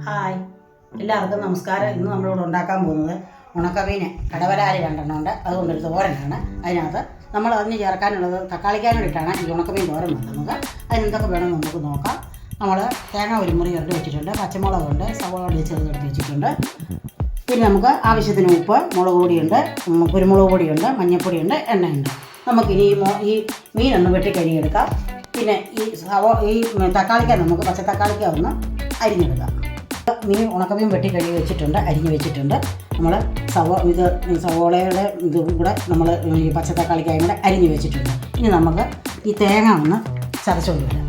Hi, എല്ലാവർക്കും നമസ്കാരം. ഇന്ന് നമ്മളിവിടെ ഉണ്ടാക്കാൻ പോകുന്നത് ഉണക്കമീൻ കടവരാലി 2 ഉണ്ട്. അതുകൊണ്ടൊരു തോരനാണ്. അതിനകത്ത് നമ്മൾ അതിന് ചേർക്കാനുള്ളത് തക്കാളിക്കാനോടിട്ടാണ് ഈ ഉണക്കമീൻ തോരൻ വെക്കുന്നത്. അതിനെന്തൊക്കെ വേണമെന്ന് നമുക്ക് നോക്കാം. നമ്മൾ തേങ്ങ ഒരു മുറി എടുത്ത് വെച്ചിട്ടുണ്ട്, പച്ചമുളകുണ്ട്, സവോള ചെറുതെടുത്ത് വെച്ചിട്ടുണ്ട്. പിന്നെ നമുക്ക് ആവശ്യത്തിന് ഉപ്പ്, മുളക് പൊടിയുണ്ട്, കുരുമുളക് പൊടിയുണ്ട്, മഞ്ഞൾപ്പൊടിയുണ്ട്, എണ്ണയുണ്ട്. നമുക്കിനി ഈ മീനൊന്ന് വെട്ടി കഴുകിയെടുക്കാം. പിന്നെ ഈ തക്കാളിക്ക നമുക്ക് പച്ചത്തക്കാളിക്ക ഒന്ന് അരിഞ്ഞെടുക്കാം. ഉണക്കമീൻ വെട്ടി കഴുകി വെച്ചിട്ടുണ്ട്, അരിഞ്ഞ് വെച്ചിട്ടുണ്ട്. നമ്മൾ സവോളയുടെ ഇതും കൂടെ നമ്മൾ ഈ പച്ചത്തക്കാളിക്കായും കൂടെ അരിഞ്ഞ് വെച്ചിട്ടുണ്ട്. ഇനി നമുക്ക് ഈ തേങ്ങ ഒന്ന് ചതച്ചുകൊണ്ട് വരാം.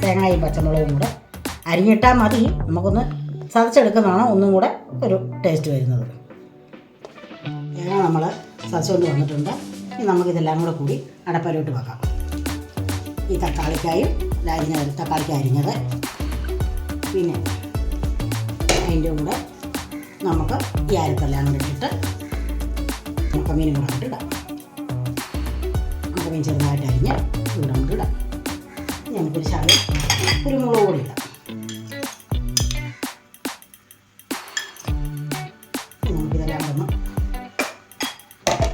തേങ്ങയും പച്ചമുളകും കൂടെ അരിഞ്ഞിട്ടാൽ മതി. നമുക്കൊന്ന് ചതച്ചെടുക്കുന്നതാണ് ഒന്നും കൂടെ ഒരു ടേസ്റ്റ് വരുന്നത്. തേങ്ങ നമ്മൾ ചതച്ചുകൊണ്ട് വന്നിട്ടുണ്ട്. ഇനി നമുക്കിതെല്ലാം കൂടെ കൂടി അടപ്പയിലോട്ട് വെക്കാം. ഈ തക്കാളിക്കായും തക്കാളിക്ക അരിഞ്ഞത്, പിന്നെ അതിൻ്റെ കൂടെ നമുക്ക് ഈ അരപ്പെല്ലാം കൂടെ ഇട്ടിട്ട് ഉണക്കമീനും കൂടെ അങ്ങോട്ട് ഇടാം. ഉണക്കമീൻ ചെറുതായിട്ട് അരിഞ്ഞ് ഇവിടെ അങ്ങോട്ട് ഇടാം. ഞങ്ങൾക്കൊരു ശകലം കുരുമുളക് പൊടി ഇടാം. നമുക്കിതെല്ലാം ഒന്ന്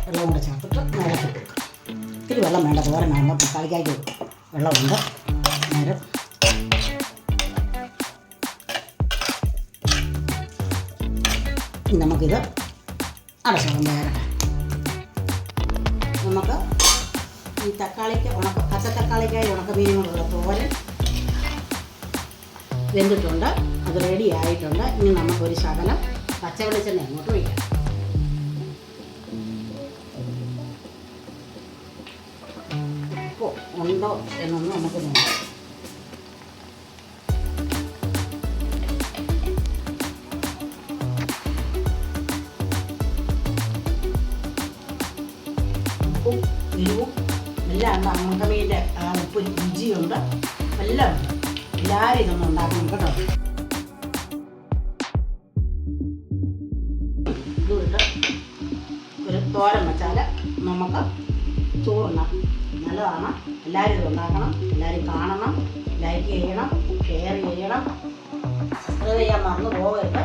വെള്ളം കൂടെ ചേർത്തിട്ട് നിരത്തി കൊടുക്കാം. ഇത്തിരി വെള്ളം വേണ്ട, തോരനാകുമ്പോൾ തക്കാളിക്കായ്ക്ക് വെള്ളമുണ്ട്. നേരം നമുക്കിത് അടച്ചോളം വേറെ നമുക്ക് ഈ പച്ചത്തക്കാളിക്കായി ഉണക്കമീനുകളുള്ള തോരൻ വെന്തിട്ടുണ്ട്. അത് റെഡി ആയിട്ടുണ്ട്. ഇനി നമുക്കൊരു ശകലം പച്ചവെളിച്ചെണ്ണ അങ്ങോട്ട് ഒഴിക്കാം. ഉപ്പോ ഉണ്ടോ എന്നൊന്ന് നമുക്ക് നോക്കാം. ഉപ്പും എരിവും എല്ലാം ഉണ്ട്. ഉണക്കമീൻ്റെ ആ ഉപ്പ് രുചിയുണ്ട്, എല്ലാം ഉണ്ട്. എല്ലാവരും ഇതൊന്നും ഉണ്ടാക്കണം കേട്ടോ. ഇതുമിട്ട് ഒരു തോരൻ വെച്ചാൽ നമുക്ക് ചോറുണ്ടാക്കും. നല്ലതാണ്. എല്ലാവരും ഇത് ഉണ്ടാക്കണം. എല്ലാവരും കാണണം, ലൈക്ക് ചെയ്യണം, ഷെയർ ചെയ്യണം, സബ്സ്ക്രൈബ് ചെയ്യാൻ മറന്നു പോകരുത്.